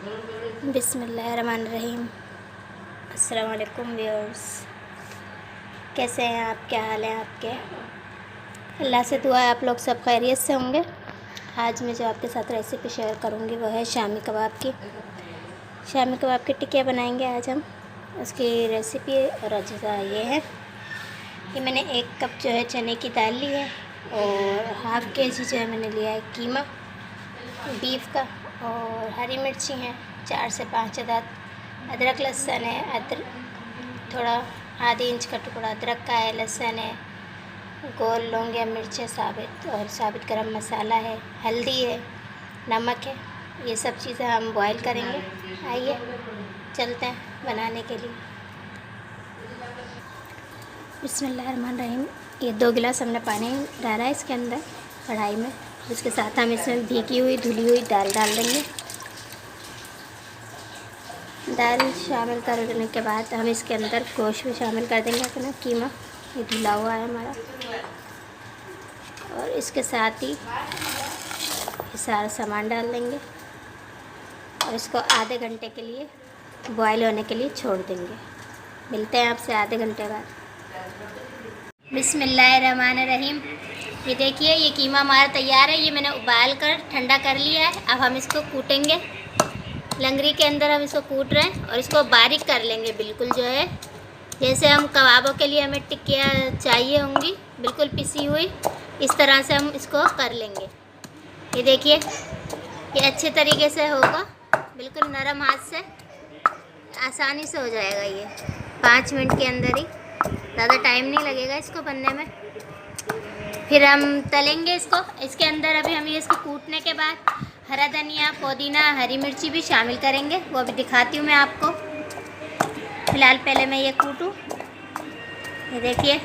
बिस्मिल्लाहिर्रहमानिर्रहीम। अस्सलाम वालेकुम व्यूअर्स, कैसे हैं आप? क्या हाल है आपके? अल्लाह से दुआ है आप लोग सब खैरियत से होंगे। आज मैं जो आपके साथ रेसिपी शेयर करूंगी वो है शामी कबाब की। शामी कबाब की टिक्कियाँ बनाएंगे आज हम। उसकी रेसिपी और अज्जा ये है कि मैंने 1 कप जो है चने की दाल ली है और हाफ़ केजी जो है मैंने लिया है कीमा बीफ का, और हरी मिर्ची हैं 4 से 5 अदद, अदरक लहसुन है, अदरक थोड़ा आधे इंच का टुकड़ा अदरक का है, लहसुन है, गोल लौंग या मिर्चें साबित और साबित गरम मसाला है, हल्दी है, नमक है। ये सब चीज़ें हम बॉईल करेंगे। आइए चलते हैं बनाने के लिए। बिस्मिल्लाहिर्रहमानिर्रहीम। ये 2 गिलास हमने पानी डाला है इसके अंदर कढ़ाई में। इसके साथ हम इसमें भीगी हुई धुली हुई दाल डाल देंगे। दाल शामिल करने के बाद हम इसके अंदर गोश्त भी शामिल कर देंगे अपना कीमा, ये धुला हुआ है हमारा, और इसके साथ ही ये सारा सामान डाल देंगे और इसको आधे घंटे के लिए बॉयल होने के लिए छोड़ देंगे। मिलते हैं आपसे आधे घंटे बाद। बिस्मिल्लाहिर्रहमानिर्रहीम। ये देखिए ये कीमा हमारा तैयार है। ये मैंने उबाल कर ठंडा कर लिया है। अब हम इसको कूटेंगे। लंगरी के अंदर हम इसको कूट रहे हैं और इसको बारीक कर लेंगे, बिल्कुल जो है जैसे हम कबाबों के लिए हमें टिक्कियाँ चाहिए होंगी, बिल्कुल पिसी हुई, इस तरह से हम इसको कर लेंगे। ये देखिए ये अच्छे तरीके से होगा, बिल्कुल नरम हाथ से आसानी से हो जाएगा। ये 5 मिनट के अंदर ही, ज़्यादा टाइम नहीं लगेगा इसको बनने में। फिर हम तलेंगे इसको। इसके अंदर अभी हम ये इसको कूटने के बाद हरा धनिया, पुदीना, हरी मिर्ची भी शामिल करेंगे, वो अभी दिखाती हूँ मैं आपको। फ़िलहाल पहले मैं ये कूटूँ। ये देखिए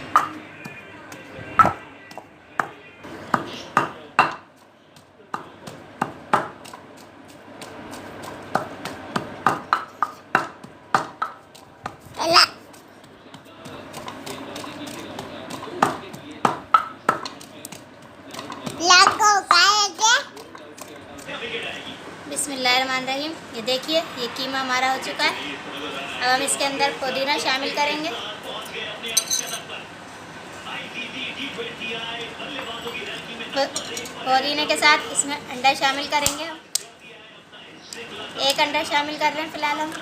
बिस्मिल्लाहिर्रहमानिर्रहीम। ये देखिए ये कीमा हमारा हो चुका है। अब हम इसके अंदर पुदीना शामिल करेंगे। पुदीने के साथ इसमें अंडा शामिल करेंगे हम। 1 अंडा शामिल कर रहे हैं फ़िलहाल हम।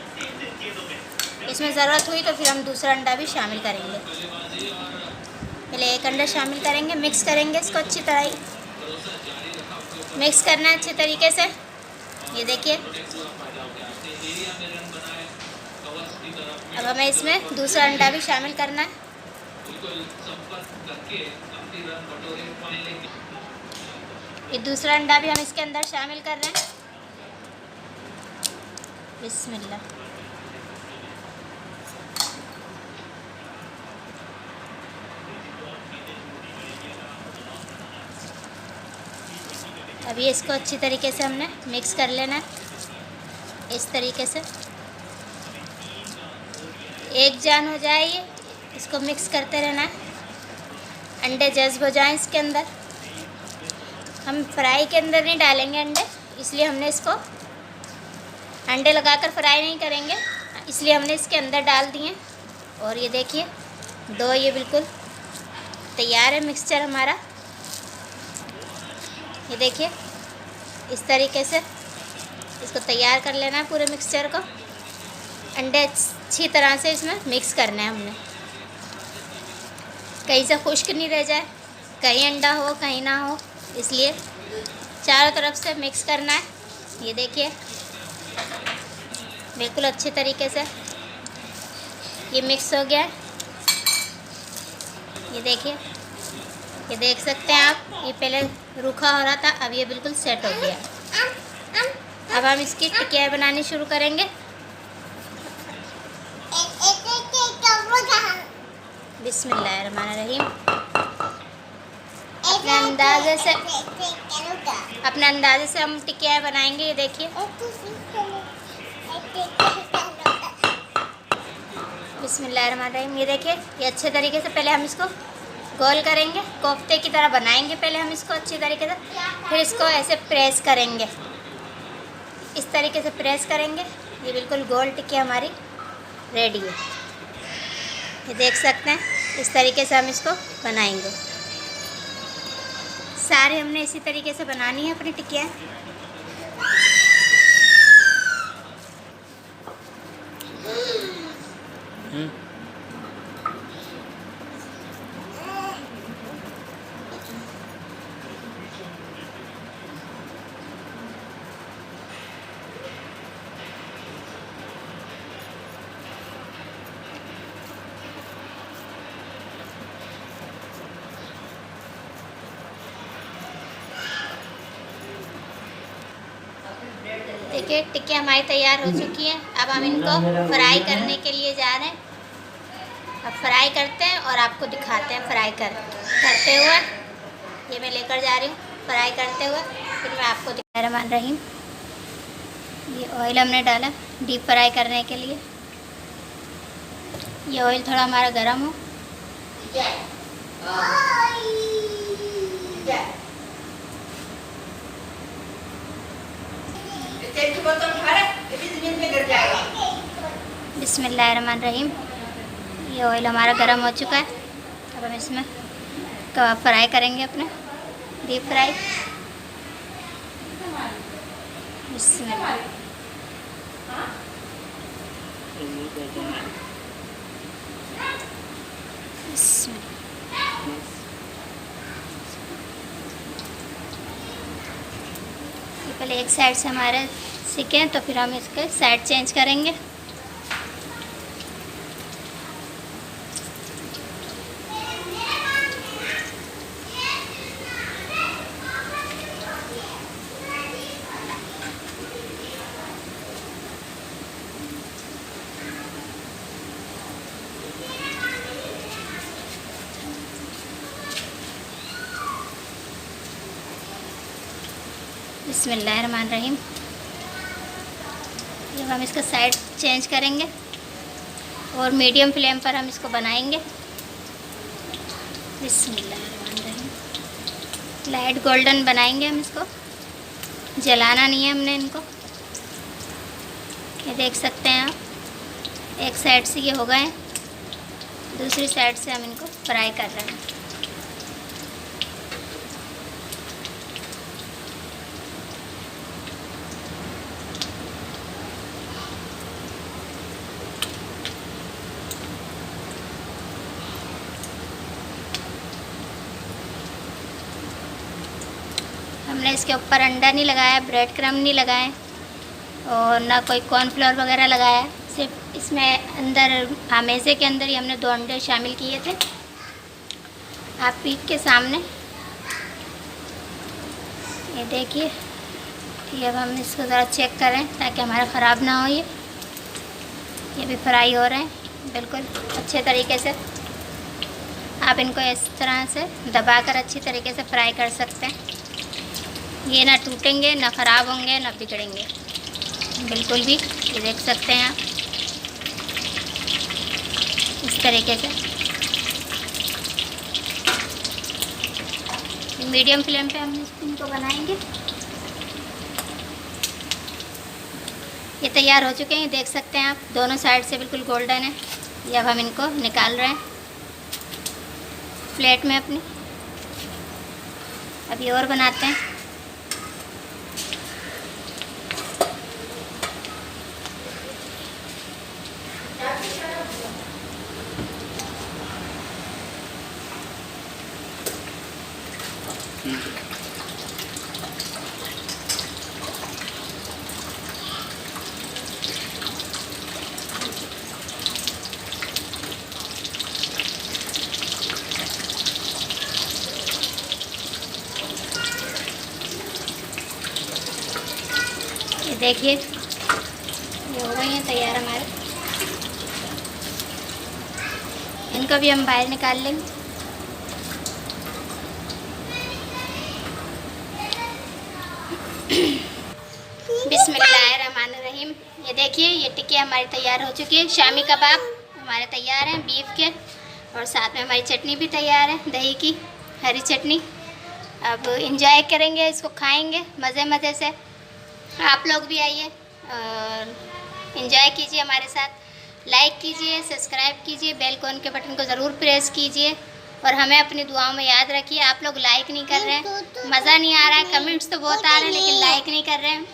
इसमें ज़रूरत हुई तो फिर हम दूसरा अंडा भी शामिल करेंगे। पहले 1 अंडा शामिल करेंगे, मिक्स करेंगे इसको अच्छी तरह ही। मिक्स करना है अच्छे तरीके से। ये देखिए अब हमें इसमें दूसरा अंडा भी शामिल करना है। ये दूसरा अंडा भी हम इसके अंदर शामिल कर रहे हैं। बिस्मिल्लाह। अभी इसको अच्छी तरीके से हमने मिक्स कर लेना है, इस तरीके से एक जान हो जाए। ये इसको मिक्स करते रहना है, अंडे जज्ब हो जाएं इसके अंदर। हम फ्राई के अंदर नहीं डालेंगे अंडे, इसलिए हमने इसको अंडे लगाकर फ्राई नहीं करेंगे, इसलिए हमने इसके अंदर डाल दिए। और ये देखिए ये बिल्कुल तैयार है मिक्सचर हमारा। ये देखिए इस तरीके से इसको तैयार कर लेना है पूरे मिक्सचर को। अंडे अच्छी तरह से इसमें मिक्स करना है हमने, कहीं से खुश्क नहीं रह जाए, कहीं अंडा हो कहीं ना हो, इसलिए चारों तरफ से मिक्स करना है। ये देखिए बिल्कुल अच्छे तरीके से ये मिक्स हो गया है। ये देखिए, ये देख सकते हैं आप, ये पहले रूखा हो रहा था, अब ये बिल्कुल सेट हो गया। अब हम इसकी टिक्कियाँ बनानी शुरू करेंगे। बिस्मिल्लाहिर्रहमानिर्रहीम। अपने अंदाजे से हम टिक्कियाँ बनाएंगे। ये देखिए बिस्मिल्लाहिर्रहमानिर्रहीम। ये देखिए ये अच्छे तरीके से पहले हम इसको गोल करेंगे, कोफ्ते की तरह बनाएंगे पहले हम इसको अच्छी तरीके से, फिर इसको ऐसे प्रेस करेंगे। इस तरीके से प्रेस करेंगे, ये बिल्कुल गोल टिक्की हमारी रेडी है। ये देख सकते हैं, इस तरीके से हम इसको बनाएंगे। सारे हमने इसी तरीके से बनानी है अपनी टिक्कियाँ। देखिए टिक्की हमारी तैयार हो चुकी है। अब हम इनको फ्राई करने के लिए जा रहे हैं। अब फ्राई करते हैं और आपको दिखाते हैं फ्राई करते हुए। ये मैं लेकर जा रही हूँ फ्राई करते हुए, फिर मैं आपको रहमान रहीम। ये ऑयल हमने डाला डीप फ्राई करने के लिए। ये ऑयल थोड़ा हमारा गर्म हो। बिस्मिल्लाहिर्रहमानिर्रहीम। ये ऑयल हमारा गर्म हो चुका है। अब हम इसमें कबाब फ्राई करेंगे अपने, डीप फ्राई। बिस्मिल्लाह। पहले एक साइड से हमारे सीखें तो फिर हम इसके साइड चेंज करेंगे। बिस्मिल्लाहिर्रहमानिर्रहीम। जब हम इसका साइड चेंज करेंगे और मीडियम फ्लेम पर हम इसको बनाएंगे। बिस्मिल्लाहिर्रहमानिर्रहीम। लाइट गोल्डन बनाएंगे हम इसको, जलाना नहीं है हमने इनको। ये देख सकते हैं आप, एक साइड से ये हो गए, दूसरी साइड से हम इनको फ्राई कर रहे हैं। हमने इसके ऊपर अंडा नहीं लगाया, ब्रेड क्रम्ब नहीं लगाए और ना कोई कॉर्नफ्लोर वगैरह लगाया। सिर्फ इसमें अंदर हमेशे के अंदर ही हमने 2 अंडे शामिल किए थे। आप पीक के सामने ये देखिए। ये अब हम इसको ज़रा चेक करें ताकि हमारा ख़राब ना हो। ये भी फ्राई हो रहे हैं बिल्कुल अच्छे तरीके से। आप इनको इस तरह से दबाकर अच्छी तरीके से फ्राई कर सकते हैं। ये ना टूटेंगे, ना ख़राब होंगे, ना बिगड़ेंगे बिल्कुल भी। ये देख सकते हैं आप इस तरीके से। मीडियम फ्लेम पे हम इनको बनाएंगे। ये तैयार हो चुके हैं, देख सकते हैं आप, दोनों साइड से बिल्कुल गोल्डन है। ये अब हम इनको निकाल रहे हैं प्लेट में अपनी। अभी और बनाते हैं। ये देखिए ये हो गई हैं तैयार हमारे। इनको भी हम बाहर निकाल लेंगे। बिस्मिल्लाहिर्रहमानिर्रहीम। ये देखिए ये टिक्की हमारी तैयार हो चुकी है। शामी कबाब हमारे तैयार हैं बीफ के, और साथ में हमारी चटनी भी तैयार है, दही की हरी चटनी। अब इंजॉय करेंगे, इसको खाएंगे मज़े मज़े से। आप लोग भी आइए और एंजॉय कीजिए हमारे साथ। लाइक कीजिए, सब्सक्राइब कीजिए, बेल आइकन के बटन को ज़रूर प्रेस कीजिए और हमें अपनी दुआओं में याद रखिए। आप लोग लाइक नहीं कर रहे हैं, मज़ा नहीं आ रहा है, कमेंट्स तो बहुत आ रहे हैं लेकिन लाइक नहीं कर रहे हैं।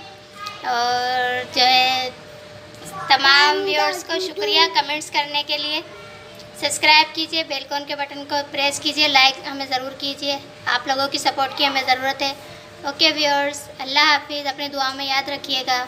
और जो है तमाम व्यूअर्स को शुक्रिया कमेंट्स करने के लिए। सब्सक्राइब कीजिए, बेल आइकन के बटन को प्रेस कीजिए, लाइक हमें ज़रूर कीजिए। आप लोगों की सपोर्ट की हमें ज़रूरत है। ओके व्यूअर्स, अल्लाह हाफिज़, अपनी दुआ में याद रखिएगा।